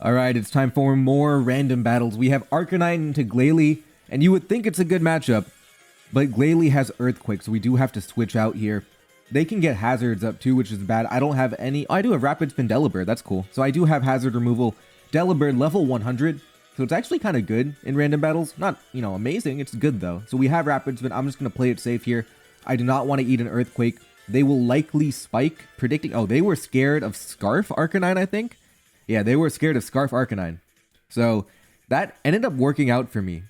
Alright, it's time for more random battles. We have Arcanine into Glalie, and you would think it's a good matchup, but Glalie has Earthquake, so we do have to switch out here. They can get hazards up too, which is bad. I don't have any. Oh, I do have Rapid Spin Delibird, that's cool. So I do have hazard removal. Delibird level 100, so it's actually kind of good in random battles. Not, amazing, it's good though. So we have Rapid Spin, I'm just going to play it safe here. I do not want to eat an Earthquake. They will likely spike, predicting. Oh, they were scared of Scarf Arcanine, I think. Yeah, they were scared of Scarf Arcanine. So that ended up working out for me.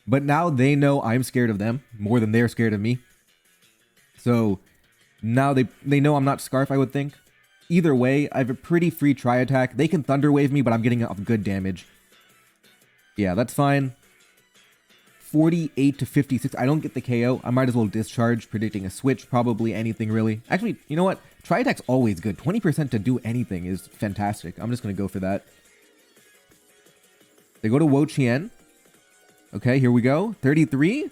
But now they know I'm scared of them more than they're scared of me. So now they know I'm not Scarf, I would think. Either way, I have a pretty free Tri-Attack. They can Thunder Wave me, but I'm getting off good damage. Yeah, that's fine. 48 to 56. I don't get the KO. I might as well Discharge, predicting a switch, probably anything really. Actually, you know what? Tri-Attack's always good. 20% to do anything is fantastic. I'm just going to go for that. They go to Wo-Chien. Okay, here we go. 33.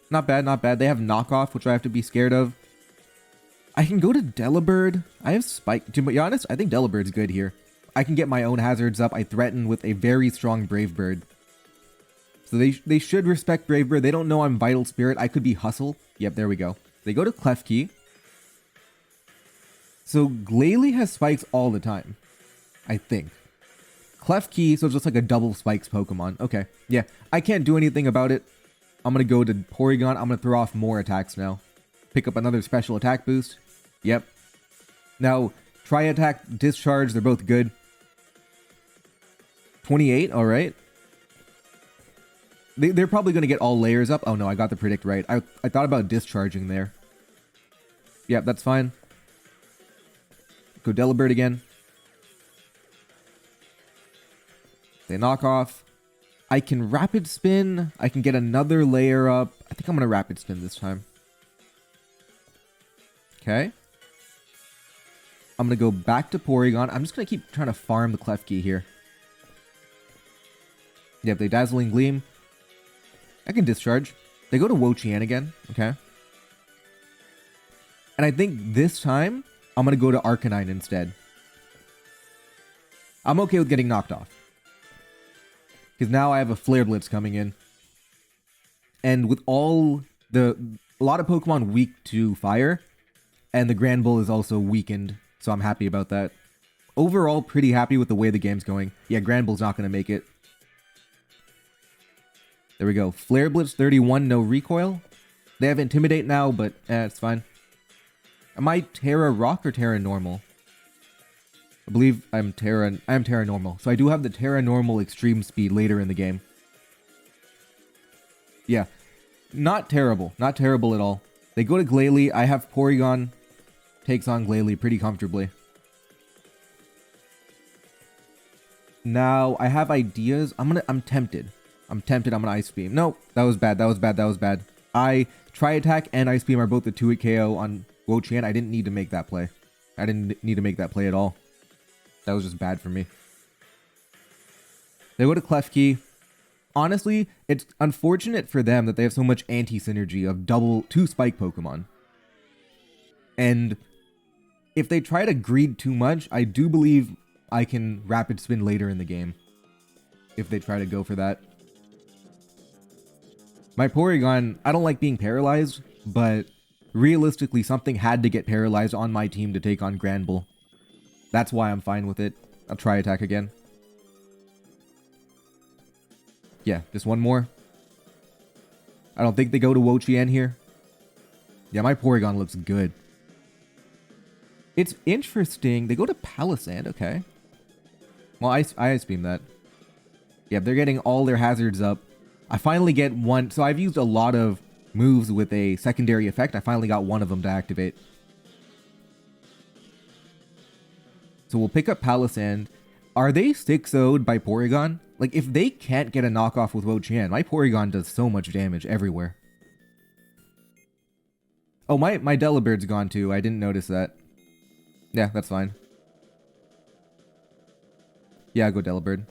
Not bad, not bad. They have Knockoff, which I have to be scared of. I can go to Delibird. I have Spike. To be honest, I think Delibird's good here. I can get my own hazards up. I threaten with a very strong Brave Bird. So they should respect Brave Bird. They don't know I'm Vital Spirit. I could be Hustle. Yep, there we go. They go to Klefki. So Glalie has spikes all the time, I think. Klefki, so it's just like a double spikes Pokemon. Okay, yeah. I can't do anything about it. I'm going to go to Porygon. I'm going to throw off more attacks now. Pick up another special attack boost. Yep. Now, Tri-Attack, Discharge, they're both good. 28, alright. They're probably going to get all layers up. Oh no, I got the predict right. I thought about discharging there. Yep, that's fine. Go Delibird again. They knock off. I can Rapid Spin. I can get another layer up. I think I'm going to Rapid Spin this time. Okay. I'm going to go back to Porygon. I'm just going to keep trying to farm the Klefki here. Yep, they Dazzling Gleam. I can Discharge. They go to Wo-Chien again. Okay. And I think this time, I'm going to go to Arcanine instead. I'm okay with getting knocked off. Because now I have a Flare Blitz coming in. And with a lot of Pokemon weak to fire. And the Granbull is also weakened. So I'm happy about that. Overall, pretty happy with the way the game's going. Yeah, Granbull's not going to make it. There we go. Flare Blitz 31, no recoil. They have Intimidate now, but it's fine. Am I Terra Rock or Terra Normal? I believe I'm Terra Normal. So I do have the Terra Normal Extreme Speed later in the game. Yeah. Not terrible. Not terrible at all. They go to Glalie. I have Porygon. Takes on Glalie pretty comfortably. Now, I have ideas. I'm tempted. I'm gonna Ice Beam. No, that was bad. That was bad. I Tri-Attack and Ice Beam are both a 2-hit KO on Wo-Chien. I didn't need to make that play. I didn't need to make that play at all. That was just bad for me. They go to Klefki. Honestly, it's unfortunate for them that they have so much anti-synergy of two spike Pokemon. And if they try to greed too much, I do believe I can Rapid Spin later in the game. If they try to go for that. My Porygon, I don't like being paralyzed, but realistically, something had to get paralyzed on my team to take on Granbull. That's why I'm fine with it. I'll Tri-Attack again. Yeah, just one more. I don't think they go to Wo-Chien here. Yeah, my Porygon looks good. It's interesting. They go to Palisand, okay. Well, I Ice Beam that. Yeah, they're getting all their hazards up. I finally get one. So I've used a lot of moves with a secondary effect. I finally got one of them to activate. So we'll pick up Palisand. Are they 6-0'd by Porygon? Like, if they can't get a knockoff with Wo-Chien, my Porygon does so much damage everywhere. Oh, my Delibird's gone too. I didn't notice that. Yeah, that's fine. Yeah, I'll go Delibird.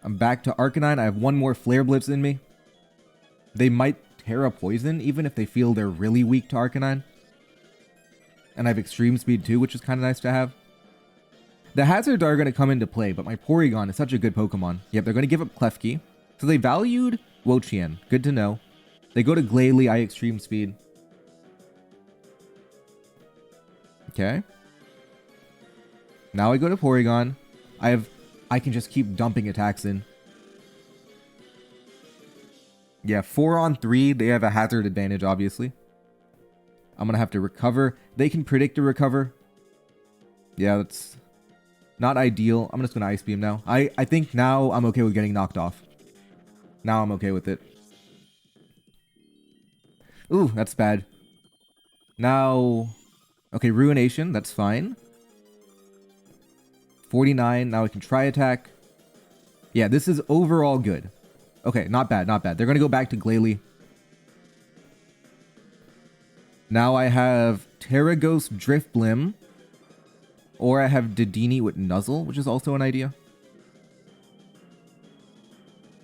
I'm back to Arcanine. I have one more Flare Blitz in me. They might Terra Poison, even if they feel they're really weak to Arcanine. And I have Extreme Speed too, which is kind of nice to have. The hazards are going to come into play, but my Porygon is such a good Pokemon. Yep, they're going to give up Klefki. So they valued Wo-Chien. Good to know. They go to Glalie, I Extreme Speed. Okay. Now I go to Porygon. I can just keep dumping attacks in. Yeah, 4 on 3. They have a hazard advantage, obviously. I'm going to have to recover. They can predict a recover. Yeah, that's not ideal. I'm just going to Ice Beam now. I think now I'm okay with getting knocked off. Now I'm okay with it. Ooh, that's bad. Now... Okay, Ruination. That's fine. 49. Now I can Tri Attack. Yeah, this is overall good. Okay, not bad, not bad. They're going to go back to Glalie. Now I have Terraghost Drifblim. Or I have Dedenne with Nuzzle, which is also an idea.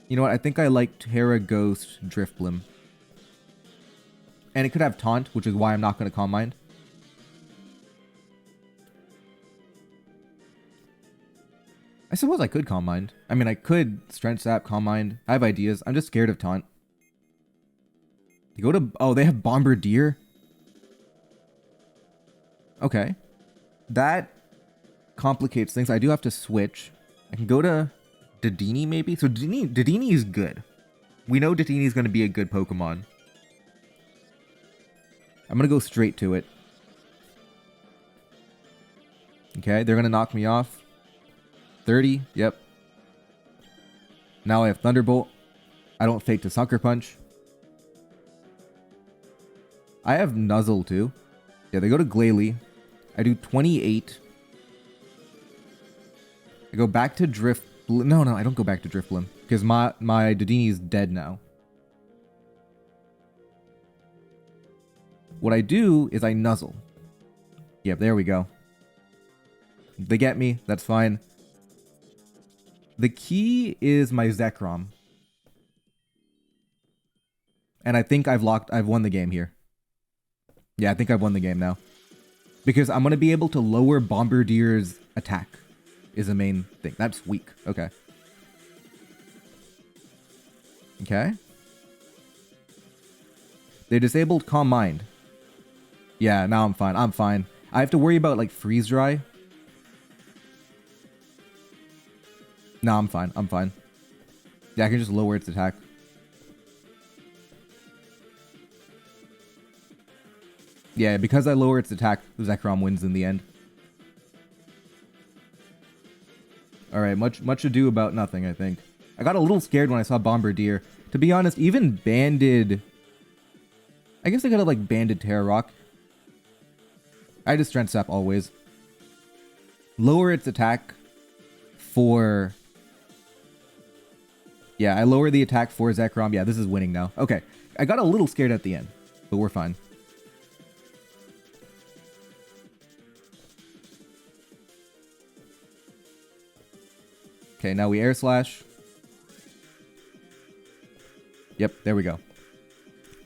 You know what? I think I like Terraghost Drifblim. And it could have Taunt, which is why I'm not going to Calm Mind. I suppose I could Calm Mind. I mean, I could Strength Sap, Calm Mind. I have ideas. I'm just scared of Taunt. They go to... Oh, they have Bombardier? Okay. That complicates things. I do have to switch. I can go to Dedenne, maybe? So Dedenne is good. We know Dedenne is going to be a good Pokemon. I'm going to go straight to it. Okay, they're going to knock me off. 30, yep. Now I have Thunderbolt. I don't fake to Sucker Punch. I have Nuzzle too. Yeah, they go to Glalie. I do 28. I go back to Drifblim. No, I don't go back to Drifblim. Because my Dedenne is dead now. What I do is I Nuzzle. Yep, there we go. They get me. That's fine. The key is my Zekrom. And I think I've won the game here. Yeah, I think I've won the game now. Because I'm going to be able to lower Bombardier's attack. Is the main thing. That's weak. Okay. Okay. They disabled Calm Mind. Yeah, now I'm fine. I'm fine. I have to worry about, like, Freeze Dry. No, I'm fine. I'm fine. Yeah, I can just lower its attack. Yeah, because I lower its attack, Zekrom wins in the end. Alright, much ado about nothing, I think. I got a little scared when I saw Bombardier. To be honest, even Banded... I guess I could have, like, Banded Terra Rock. I just Strength Sap always. Lower its attack for... Yeah, I lower the attack for Zekrom. Yeah, this is winning now. Okay, I got a little scared at the end, but we're fine. Okay, now we Air Slash. Yep, there we go.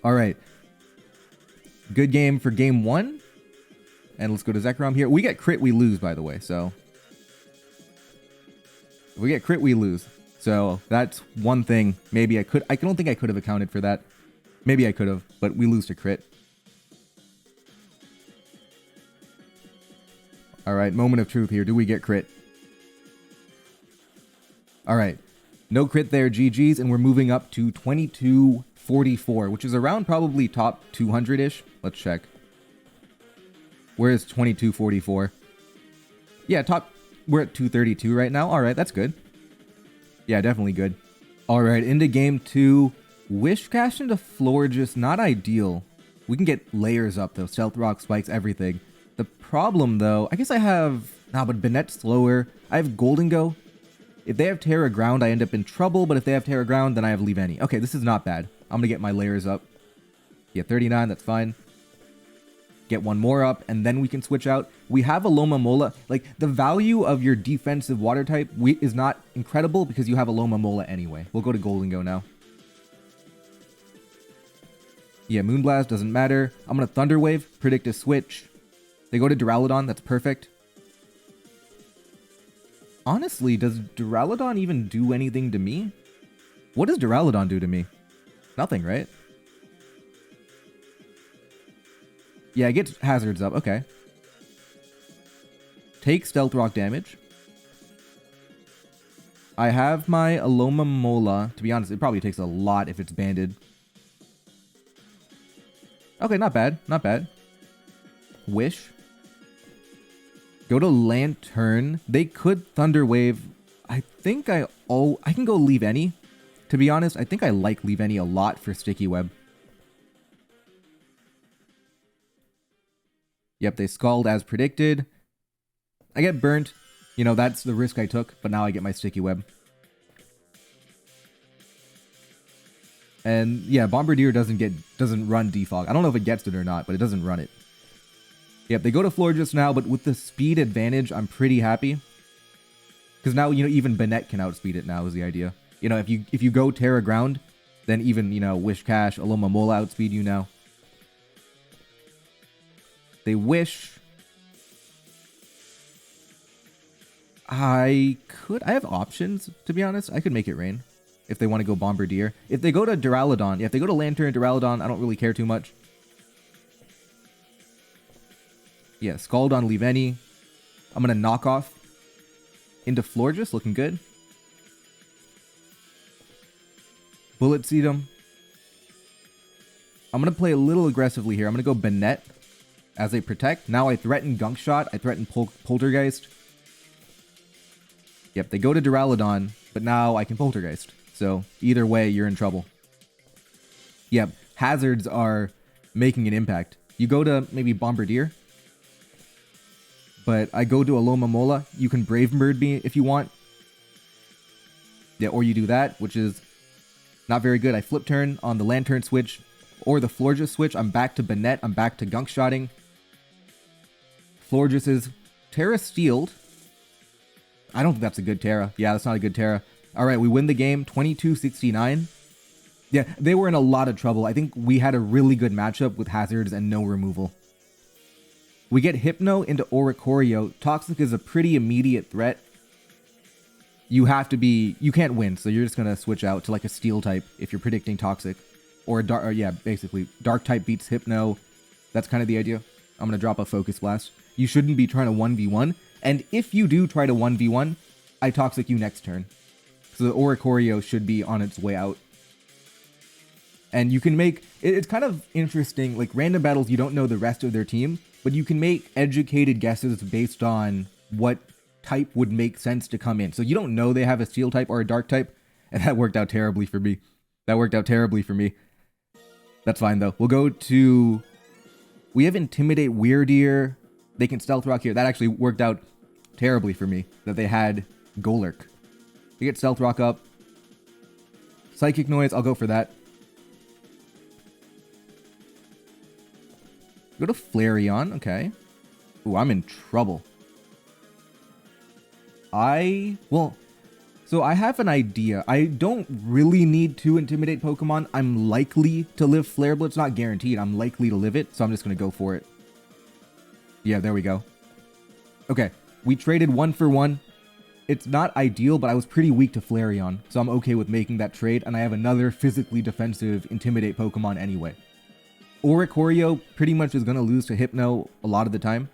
Alright. Good game for game 1. And let's go to Zekrom here. We get crit, we lose, by the way, so... If we get crit, we lose. So, that's one thing. Maybe I don't think I could have accounted for that. Maybe I could have, but we lose to crit. Alright, moment of truth here. Do we get crit? Alright. No crit there, GG's, and we're moving up to 2244, which is around probably top 200-ish. Let's check. Where is 2244? Yeah, we're at 232 right now. Alright, that's good. Yeah, definitely good. Alright, into game 2. Wishcash into Florges, not ideal. We can get layers up though. Stealth Rock, Spikes, everything. The problem though, I guess I have... Nah, but Banette's slower. I have Goldengo. If they have Terra Ground, I end up in trouble, but if they have Terra Ground, then I have Leave Any. Okay, this is not bad. I'm gonna get my layers up. Yeah, 39, that's fine. Get one more up, and then we can switch out. We have a Lomamola. Like, the value of your defensive water type is not incredible because you have a Lomamola anyway. We'll go to Goldengo now. Yeah, Moonblast doesn't matter. I'm going to Thunder Wave, predict a switch. They go to Duraludon, that's perfect. Honestly, does Duraludon even do anything to me? What does Duraludon do to me? Nothing, right? Yeah, it gets hazards up. Okay. Take Stealth Rock damage. I have my Alomomola. To be honest, it probably takes a lot if it's banded. Okay, not bad. Not bad. Wish. Go to Lantern. They could Thunder Wave. I think I can go Leave Any. To be honest, I think I like Leave Any a lot for Sticky Web. Yep, they Scald as predicted. I get burnt. You know, that's the risk I took, but now I get my Sticky Web. And yeah, Bombardier doesn't run Defog. I don't know if it gets it or not, but it doesn't run it. Yep, they go to Florges now, but with the speed advantage, I'm pretty happy. Because now, you know, even Banette can outspeed it now is the idea. You know, if you go Terra Ground, then even, you know, Whiscash, Alomomola outspeed you now. They Wish. I have options, to be honest. I could make it rain if they want to go Bombardier. If they go to Duraludon, yeah, if they go to Lantern, Duraludon, I don't really care too much. Yeah, Scaldon, Leave Any. I'm going to knock off into Florges, looking good. Bullet Seed him. I'm going to play a little aggressively here. I'm going to go Banette as a protect. Now I threaten Gunk Shot. I threaten Poltergeist. Yep, they go to Duraludon, but now I can Poltergeist. So either way, you're in trouble. Yep, hazards are making an impact. You go to maybe Bombardier. But I go to Alomomola. You can Brave Bird me if you want. Yeah, or you do that, which is not very good. I flip turn on the Lantern switch or the Florges switch. I'm back to Banette. I'm back to Gunk Shotting. Florges is Terra Steeled. I don't think that's a good Terra. Yeah, that's not a good Terra. All right, we win the game 22-69. Yeah, they were in a lot of trouble. I think we had a really good matchup with hazards and no removal. We get Hypno into Oricorio. Toxic is a pretty immediate threat. You can't win, so you're just going to switch out to like a Steel type if you're predicting Toxic. Or, basically, Dark type beats Hypno. That's kind of the idea. I'm going to drop a Focus Blast. You shouldn't be trying to 1v1. And if you do try to 1v1, I Toxic you next turn. So the Oricorio should be on its way out. And you can make... It's kind of interesting, like random battles, you don't know the rest of their team, but you can make educated guesses based on what type would make sense to come in. So you don't know they have a Steel type or a Dark type, and that worked out terribly for me. That's fine, though. We'll go to... We have Intimidate Weirdeer. They can Stealth Rock here. That actually worked out terribly for me, that they had Golurk. They get Stealth Rock up. Psychic Noise, I'll go for that. Go to Flareon, okay. Ooh, I'm in trouble. So I have an idea. I don't really need to Intimidate Pokemon. I'm likely to live Flare Blitz. Not guaranteed. I'm likely to live it, so I'm just going to go for it. Yeah, there we go. Okay, we traded 1 for 1. It's not ideal, but I was pretty weak to Flareon, so I'm okay with making that trade, and I have another physically defensive Intimidate Pokemon anyway. Oricorio pretty much is going to lose to Hypno a lot of the time.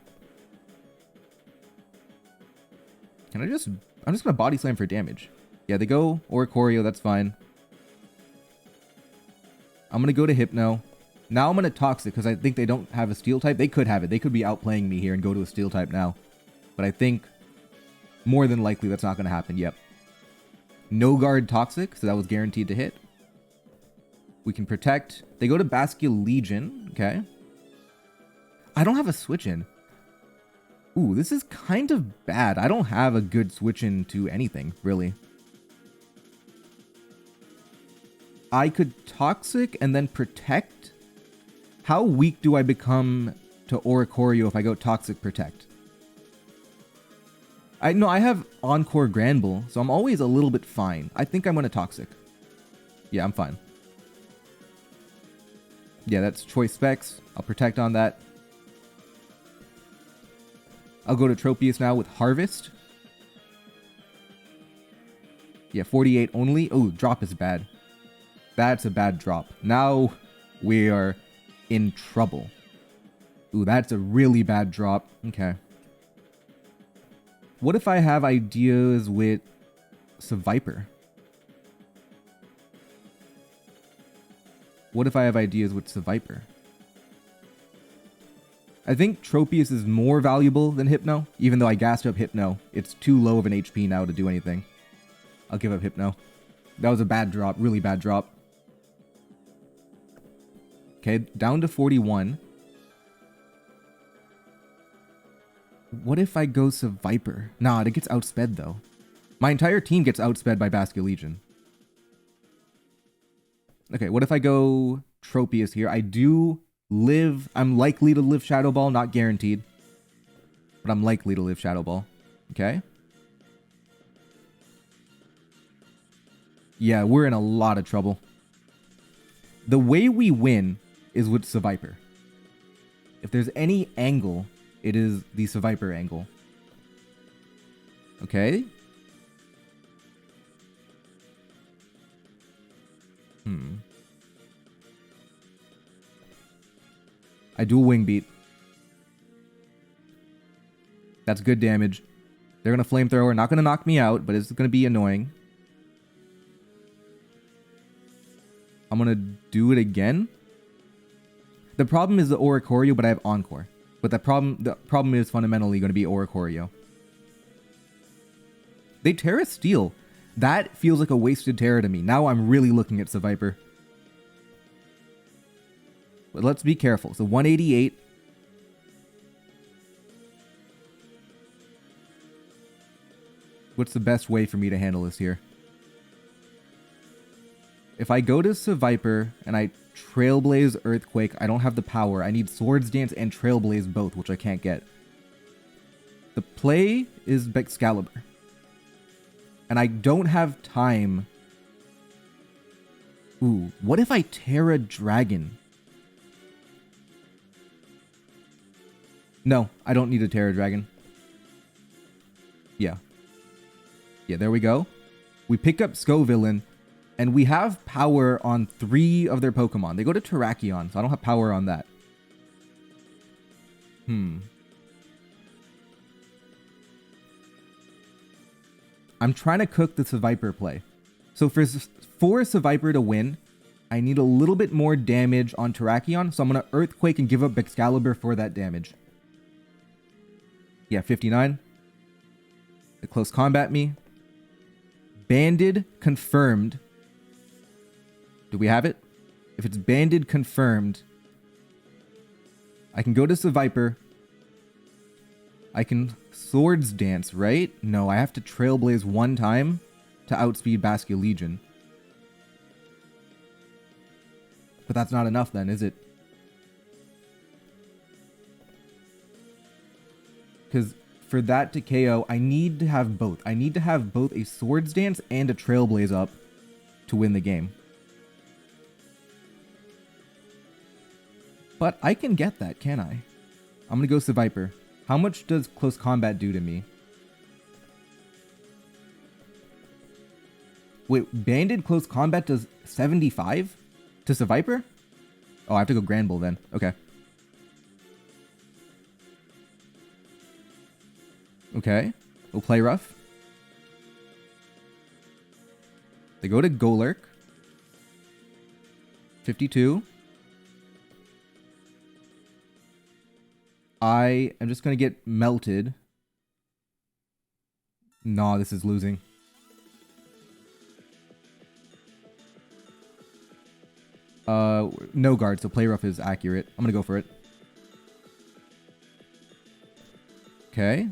I'm just going to Body Slam for damage. Yeah, they go Oricorio, that's fine. I'm going to go to Hypno. Now I'm going to Toxic because I think they don't have a Steel type. They could have it. They could be outplaying me here and go to a Steel type now. But I think more than likely that's not going to happen. Yep. No Guard Toxic, so that was guaranteed to hit. We can Protect. They go to Basculegion. Okay. I don't have a switch in. Ooh, this is kind of bad. I don't have a good switch in to anything, really. I could Toxic and then Protect. How weak do I become to Oricorio if I go Toxic Protect? I have Encore Granbull, so I'm always a little bit fine. I think I'm going to Toxic. Yeah, I'm fine. Yeah, that's Choice Specs. I'll Protect on that. I'll go to Tropius now with Harvest. Yeah, 48 only. Oh, drop is bad. That's a bad drop. Now we are in trouble. Ooh, that's a really bad drop. Okay. What if I have ideas with Seviper? What if I have ideas with Seviper? I think Tropius is more valuable than Hypno, even though I gassed up Hypno. It's too low of an HP now to do anything. I'll give up Hypno. That was a bad drop, really bad drop. Okay, down to 41. What if I go Seviper? Nah, it gets outsped though. My entire team gets outsped by Basculegion. Okay, what if I go Tropius here? I do live... I'm likely to live Shadow Ball, not guaranteed. But I'm likely to live Shadow Ball. Okay. Yeah, we're in a lot of trouble. The way we win is with Seviper. If there's any angle, it is the Seviper angle. Okay. I do a Wing Beat. That's good damage. They're going to Flamethrower. Not going to knock me out, but it's going to be annoying. I'm going to do it again. The problem is the Oricorio, but I have Encore. But the problem is fundamentally going to be Oricorio. They Terra Steel. That feels like a wasted Terra to me. Now I'm really looking at Seviper. But let's be careful. So 188. What's the best way for me to handle this here? If I go to Seviper and I Trailblaze Earthquake, I don't have the power. I need Swords Dance and Trailblaze both, which I can't get. The play is Excalibur. And I don't have time. Ooh, what if I Terra Dragon? No, I don't need a Terra Dragon. Yeah. Yeah, there we go. We pick up Scovillain, and we have power on 3 of their Pokemon. They go to Terrakion, so I don't have power on that. I'm trying to cook the Seviper play. So for Seviper to win, I need a little bit more damage on Terrakion, so I'm going to Earthquake and give up Excalibur for that damage. Yeah, 59. The close combat me. Banded confirmed. Do we have it? If it's banded confirmed, I can go to Seviper. I can Swords Dance, right? No, I have to Trailblaze 1 time to outspeed Basculegion. But that's not enough then, is it? Because for that to KO, I need to have both. I need to have both a Swords Dance and a Trailblaze up to win the game. But I can get that, can I? I'm going to go Seviper. How much does Close Combat do to me? Wait, Banded Close Combat does 75 to Seviper? Oh, I have to go Grand Bull then. Okay. Okay, we'll play rough. They go to Golurk. 52. I am just going to get melted. Nah, this is losing. No guard, so play rough is accurate. I'm going to go for it. Okay.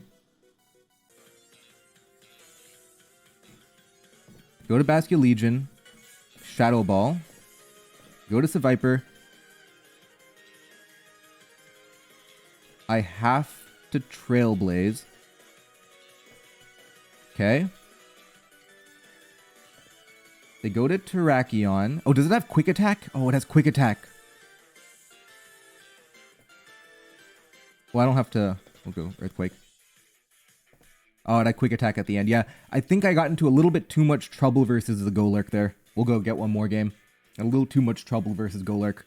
Go to Basculegion. Shadow Ball. Go to Seviper. I have to Trailblaze. Okay. They go to Terrakion. Oh, does it have Quick Attack? Oh, it has Quick Attack. Well, I don't have to... We'll go Earthquake. Oh, and I quick attack at the end. Yeah, I think I got into a little bit too much trouble versus the Golurk there. We'll go get one more game. A little too much trouble versus Golurk.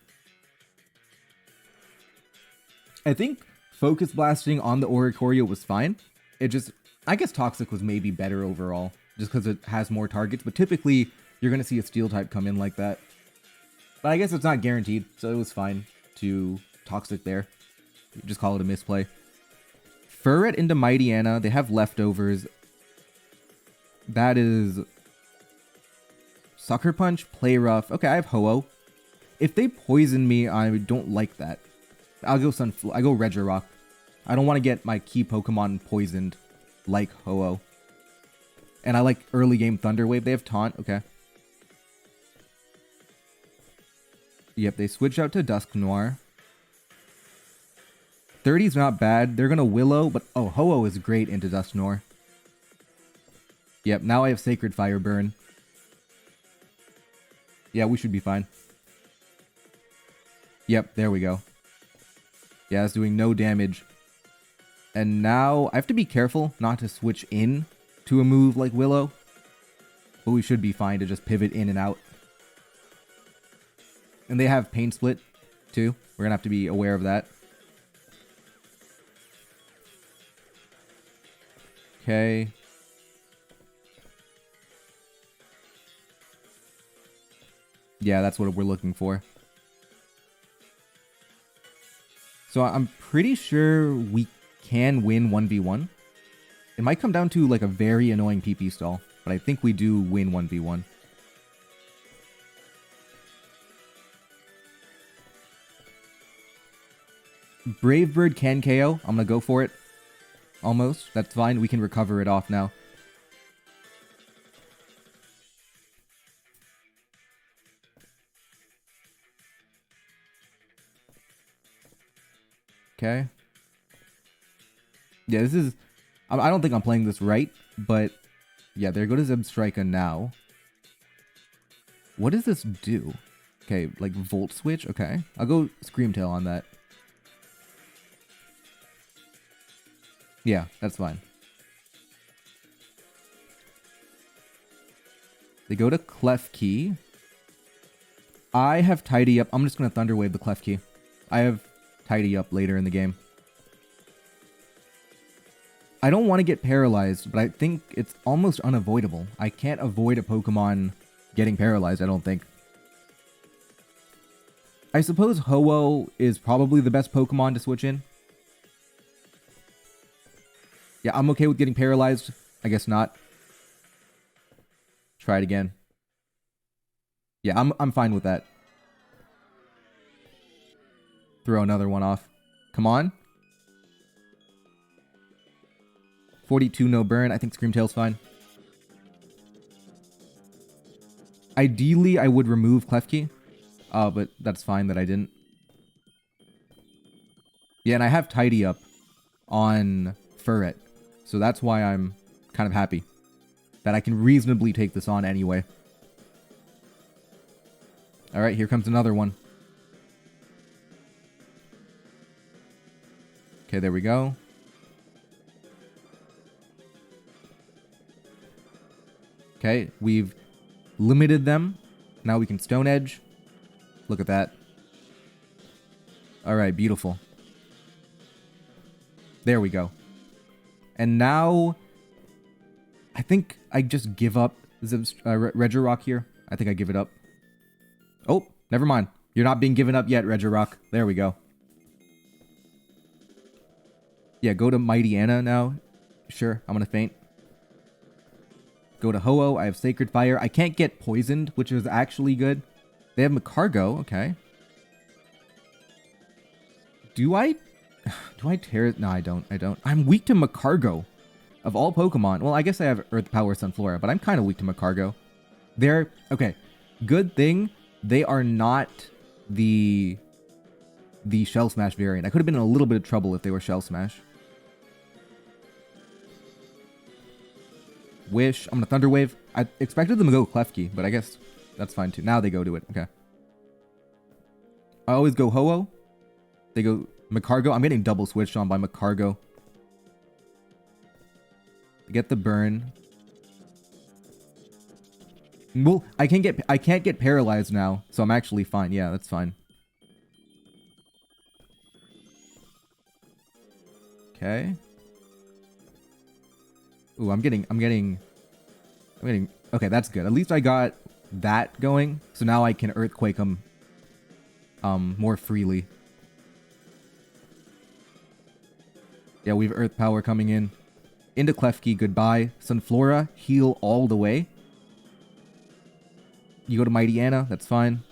I think focus blasting on the Oricorio was fine. It just, I guess Toxic was maybe better overall, just because it has more targets. But typically, you're going to see a Steel type come in like that. But I guess it's not guaranteed, so it was fine to Toxic there. Just call it a misplay. Furret into Mightyena. They have leftovers. That is Sucker Punch, Play Rough. Okay, I have Ho-Oh. If they poison me, I don't like that. I'll go I go Regirock. I don't want to get my key Pokemon poisoned like Ho-Oh. And I like early game Thunder Wave. They have Taunt. Okay. Yep, they switch out to Dusknoir. 30's not bad. They're going to Willow, but oh, Ho-Oh is great into Dusknoir. Yep, now I have Sacred Fire Burn. Yeah, we should be fine. Yep, there we go. Yeah, it's doing no damage. And now I have to be careful not to switch in to a move like Willow. But we should be fine to just pivot in and out. And they have Pain Split, too. We're going to have to be aware of that. Okay. Yeah, that's what we're looking for. So I'm pretty sure we can win 1v1. It might come down to like a very annoying PP stall, but I think we do win 1v1. Brave Bird can KO. I'm going to go for it. Almost. That's fine. We can recover it off now. Okay. Yeah, this is... I don't think I'm playing this right, but... Yeah, there goes Zebstrika now. What does this do? Okay, like Volt Switch? Okay. I'll go Screamtail on that. Yeah, that's fine. They go to Klefki. I have Tidy Up. I'm just going to Thunder Wave the Klefki. I have Tidy Up later in the game. I don't want to get paralyzed, but I think it's almost unavoidable. I can't avoid a Pokemon getting paralyzed, I don't think. I suppose Ho-Oh is probably the best Pokemon to switch in. Yeah, I'm okay with getting paralyzed. I guess not. Try it again. Yeah, I'm fine with that. Throw another one off. Come on. 42 no burn. I think Screamtail's fine. Ideally, I would remove Klefki. But that's fine that I didn't. Yeah, and I have Tidy Up on Furret. So that's why I'm kind of happy that I can reasonably take this on anyway. Alright, here comes another one. Okay, there we go. Okay, we've limited them. Now we can Stone Edge. Look at that. Alright, beautiful. There we go. And now, I think I just give up Regirock here. I think I give it up. Oh, never mind. You're not being given up yet, Regirock. There we go. Yeah, go to Mightyena now. Sure, I'm going to faint. Go to Ho-Oh. I have Sacred Fire. I can't get poisoned, which is actually good. They have Magcargo. Okay. Do I tear it? No, I don't. I'm weak to Magcargo. Of all Pokemon. Well, I guess I have Earth Power Sunflora, but I'm kind of weak to Magcargo. They're... Okay. Good thing they are not the Shell Smash variant. I could have been in a little bit of trouble if they were Shell Smash. Wish. I'm going to Thunder Wave. I expected them to go Klefki, but I guess that's fine too. Now they go to it. Okay. I always go Ho-Oh. They go Magcargo. I'm getting double switched on by Magcargo. Get the burn. Well, I can't get paralyzed now, so I'm actually fine. Yeah, that's fine. Okay. Ooh, I'm getting okay, that's good. At least I got that going, so now I can earthquake them more freely. Yeah, we have earth power coming in. Into Klefki, goodbye. Sunflora, heal all the way. You go to Mighty Anna, that's fine.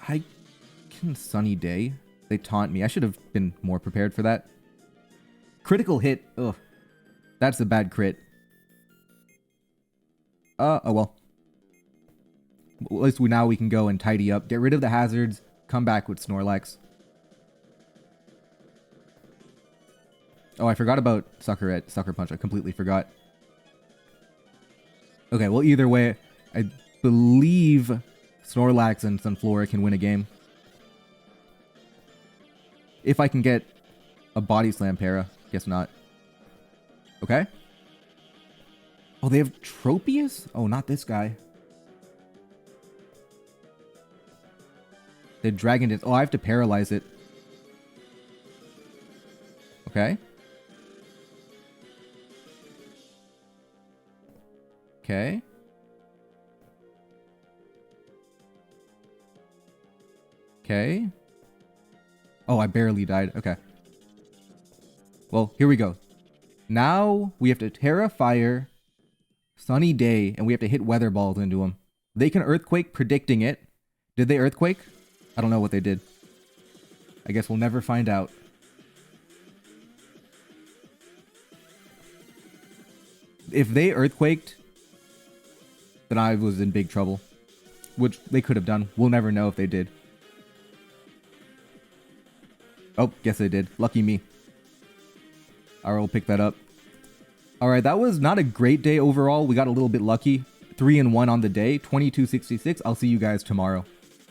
I can Sunny Day. They taunt me. I should have been more prepared for that. Critical hit. Ugh. That's a bad crit. Oh well. At least now we can go and tidy up. Get rid of the hazards. Come back with Snorlax. Oh, I forgot about Sucker Punch. I completely forgot. Okay, well, either way, I believe Snorlax and Sunflora can win a game. If I can get a Body Slam Para. Guess not. Okay. Oh, they have Tropius? Oh, not this guy. They Dragon Dance. Oh, I have to paralyze it. Okay. Okay. Okay. Oh, I barely died. Okay. Well, here we go. Now we have to Terra Fire, Sunny Day, and we have to hit Weather Balls into them. They can Earthquake, predicting it. Did they Earthquake? I don't know what they did. I guess we'll never find out. If they Earthquaked, then I was in big trouble. Which they could have done. We'll never know if they did. Oh, guess they did. Lucky me. Alright, we'll pick that up. Alright, that was not a great day overall. We got a little bit lucky. 3-1 on the day. 2266. I'll see you guys tomorrow.